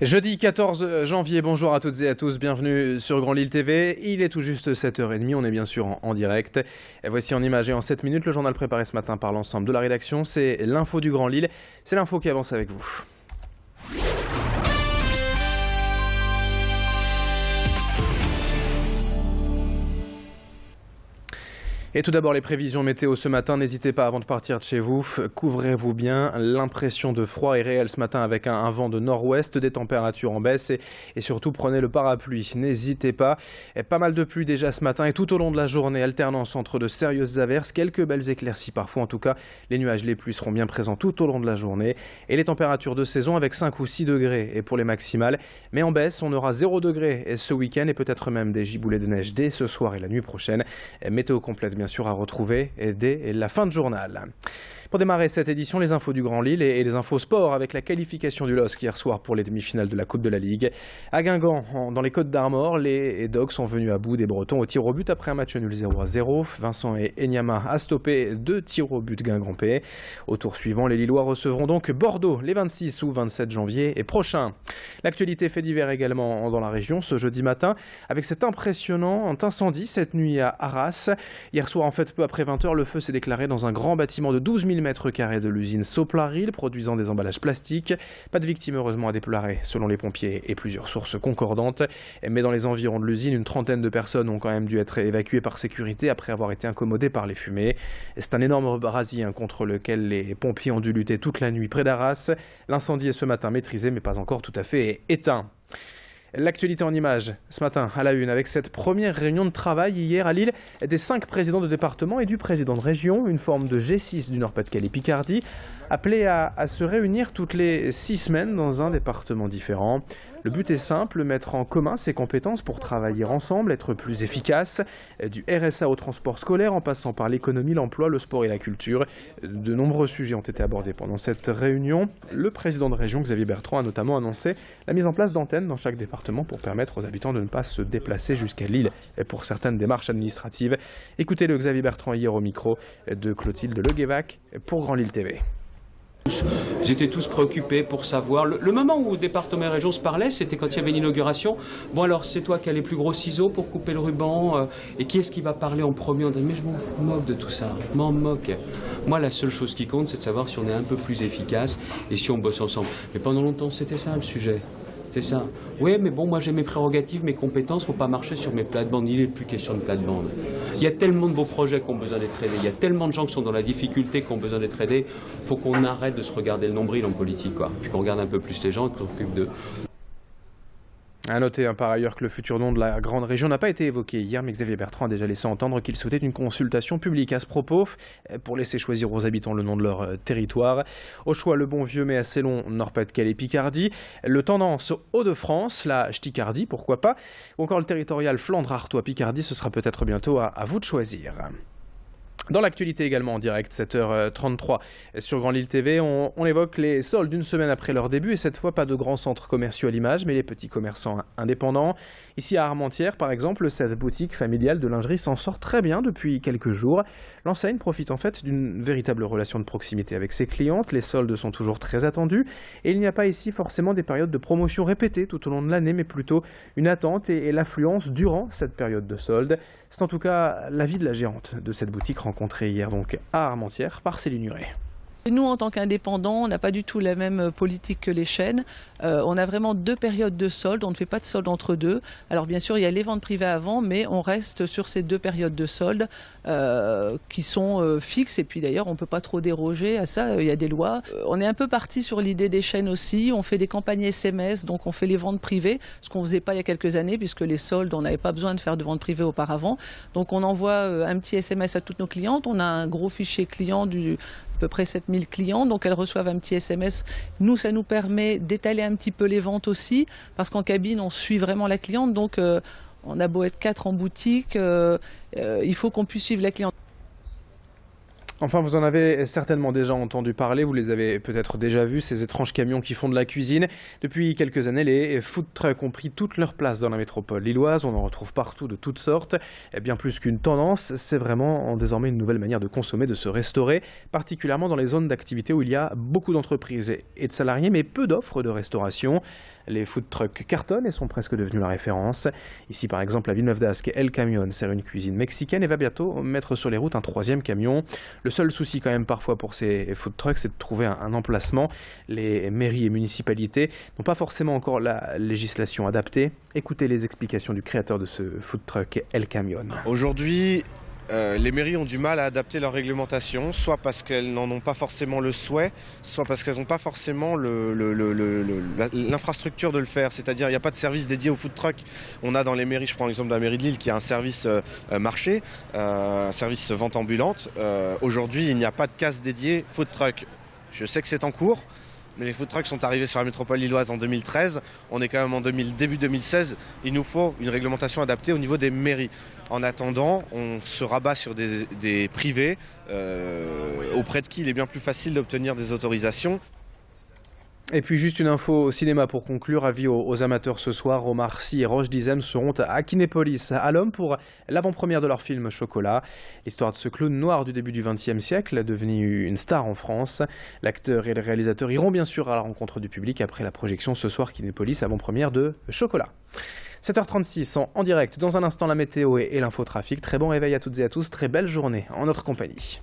Jeudi 14 janvier, bonjour à toutes et à tous, bienvenue sur Grand Lille TV. Il est tout juste 7h30, on est bien sûr en direct. Et voici en images et en 7 minutes le journal préparé ce matin par l'ensemble de la rédaction. C'est l'info du Grand Lille, c'est l'info qui avance avec vous. Et tout d'abord les prévisions météo ce matin, n'hésitez pas avant de partir de chez vous, couvrez-vous bien, l'impression de froid est réelle ce matin avec un vent de nord-ouest, des températures en baisse et surtout prenez le parapluie, n'hésitez pas. Et pas mal de pluie déjà ce matin et tout au long de la journée, alternance entre de sérieuses averses, quelques belles éclaircies parfois, en tout cas les nuages, les pluies seront bien présents tout au long de la journée et les températures de saison avec 5 ou 6 degrés et pour les maximales, mais en baisse on aura 0 degré ce week-end et peut-être même des giboulées de neige dès ce soir et la nuit prochaine. Météo complète bien sûr à retrouver dès la fin de journal. Pour démarrer cette édition, les infos du Grand Lille et les infos sport avec la qualification du LOSC hier soir pour les demi-finales de la Coupe de la Ligue. À Guingamp, dans les Côtes d'Armor, les Dogs sont venus à bout des Bretons au tir au but après un match nul 0-0. Vincent et Enyama a stoppé 2 tirs au but guingampais. Au tour suivant, les Lillois recevront donc Bordeaux les 26 ou 27 janvier et prochains. L'actualité fait divers également dans la région ce jeudi matin avec cet impressionnant incendie cette nuit à Arras. Hier soir, en fait, peu après 20h, le feu s'est déclaré dans un grand bâtiment de 12 000 mètres carrés de l'usine Soplaril, produisant des emballages plastiques. Pas de victimes heureusement à déplorer selon les pompiers et plusieurs sources concordantes. Mais dans les environs de l'usine, une trentaine de personnes ont quand même dû être évacuées par sécurité après avoir été incommodées par les fumées. C'est un énorme brasier contre lequel les pompiers ont dû lutter toute la nuit près d'Arras. L'incendie est ce matin maîtrisé mais pas encore tout à fait éteint. L'actualité en images ce matin à la une avec cette première réunion de travail hier à Lille des 5 présidents de département et du président de région, une forme de G6 du Nord-Pas-de-Calais Picardie, appelés à se réunir toutes les 6 semaines dans un département différent. Le but est simple, mettre en commun ses compétences pour travailler ensemble, être plus efficace. Du RSA au transport scolaire en passant par l'économie, l'emploi, le sport et la culture. De nombreux sujets ont été abordés pendant cette réunion. Le président de région, Xavier Bertrand, a notamment annoncé la mise en place d'antennes dans chaque département pour permettre aux habitants de ne pas se déplacer jusqu'à Lille pour certaines démarches administratives. Écoutez le Xavier Bertrand hier au micro de Clotilde Leguévac pour Grand Lille TV. Ils étaient tous préoccupés pour savoir. Le moment où département et région se parlaient, c'était quand il y avait l'inauguration. Bon alors, c'est toi qui as les plus gros ciseaux pour couper le ruban. Et qui est-ce qui va parler en premier? Mais je m'en moque de tout ça. Je m'en moque. Moi, la seule chose qui compte, c'est de savoir si on est un peu plus efficace et si on bosse ensemble. Mais pendant longtemps, c'était ça le sujet. C'est ça. Oui, mais bon, moi j'ai mes prérogatives, mes compétences, faut pas marcher sur mes plates-bandes. Il n'est plus question de plates-bandes. Il y a tellement de beaux projets qui ont besoin d'être aidés. Il y a tellement de gens qui sont dans la difficulté, qui ont besoin d'être aidés. Faut qu'on arrête de se regarder le nombril en politique, quoi. Puis qu'on regarde un peu plus les gens, qu'on s'occupe d'eux. À noter par ailleurs que le futur nom de la grande région n'a pas été évoqué hier, mais Xavier Bertrand a déjà laissé entendre qu'il souhaitait une consultation publique à ce propos pour laisser choisir aux habitants le nom de leur territoire. Au choix, le bon vieux mais assez long Nord-Pas-de-Calais Picardie, le tendance Hauts-de-France, la Ch'ticardie, pourquoi pas, ou encore le territorial Flandre Artois Picardie, ce sera peut-être bientôt à vous de choisir. Dans l'actualité également en direct, 7h33 sur Grand Lille TV, on évoque les soldes d'une semaine après leur début et cette fois pas de grands centres commerciaux à l'image mais les petits commerçants indépendants. Ici à Armentières par exemple, cette boutique familiale de lingerie s'en sort très bien depuis quelques jours. L'enseigne profite en fait d'une véritable relation de proximité avec ses clientes, les soldes sont toujours très attendus et il n'y a pas ici forcément des périodes de promotion répétées tout au long de l'année mais plutôt une attente et l'affluence durant cette période de soldes. C'est en tout cas l'avis de la gérante de cette boutique rencontrée hier donc à Armentières par Céline Nuret. Nous, en tant qu'indépendants, on n'a pas du tout la même politique que les chaînes. On a vraiment 2 périodes de soldes. On ne fait pas de soldes entre deux. Alors bien sûr, il y a les ventes privées avant, mais on reste sur ces 2 périodes de soldes qui sont fixes. Et puis d'ailleurs, on ne peut pas trop déroger à ça. Il y a des lois. On est un peu parti sur l'idée des chaînes aussi. On fait des campagnes SMS, donc on fait les ventes privées, ce qu'on ne faisait pas il y a quelques années, puisque les soldes, on n'avait pas besoin de faire de ventes privées auparavant. Donc on envoie un petit SMS à toutes nos clientes. On a un gros fichier client à peu près 7000 clients, donc elles reçoivent un petit SMS. Nous, ça nous permet d'étaler un petit peu les ventes aussi, parce qu'en cabine, on suit vraiment la cliente, donc on a beau être 4 en boutique, il faut qu'on puisse suivre la cliente. Enfin, vous en avez certainement déjà entendu parler, vous les avez peut-être déjà vus, ces étranges camions qui font de la cuisine. Depuis quelques années, les food trucks ont pris toute leur place dans la métropole lilloise. On en retrouve partout de toutes sortes. Et bien plus qu'une tendance, c'est vraiment désormais une nouvelle manière de consommer, de se restaurer, particulièrement dans les zones d'activité où il y a beaucoup d'entreprises et de salariés, mais peu d'offres de restauration. Les food trucks cartonnent et sont presque devenus la référence. Ici, par exemple, à Villeneuve d'Ascq, El Camion sert une cuisine mexicaine et va bientôt mettre sur les routes un 3e camion. Le seul souci quand même parfois pour ces food trucks, c'est de trouver un emplacement. Les mairies et municipalités n'ont pas forcément encore la législation adaptée. Écoutez les explications du créateur de ce food truck, El Camion. Aujourd'hui, les mairies ont du mal à adapter leur réglementation, soit parce qu'elles n'en ont pas forcément le souhait, soit parce qu'elles n'ont pas forcément l'infrastructure de le faire. C'est-à-dire, il n'y a pas de service dédié au food truck. On a dans les mairies, je prends l'exemple de la mairie de Lille, qui a un service marché, un service vente ambulante. Aujourd'hui, il n'y a pas de case dédiée food truck. Je sais que c'est en cours. Mais les food trucks sont arrivés sur la métropole lilloise en 2013. On est quand même en début 2016. Il nous faut une réglementation adaptée au niveau des mairies. En attendant, on se rabat sur des privés auprès de qui il est bien plus facile d'obtenir des autorisations. Et puis juste une info au cinéma pour conclure, avis aux amateurs ce soir, Omar Sy et Roche Dizem seront à Kinépolis, à l'Homme, pour l'avant-première de leur film Chocolat. L'histoire de ce clown noir du début du XXe siècle, devenu une star en France. L'acteur et le réalisateur iront bien sûr à la rencontre du public après la projection ce soir Kinépolis, avant-première de Chocolat. 7h36 en direct, dans un instant la météo et l'infotrafic. Très bon réveil à toutes et à tous, très belle journée en notre compagnie.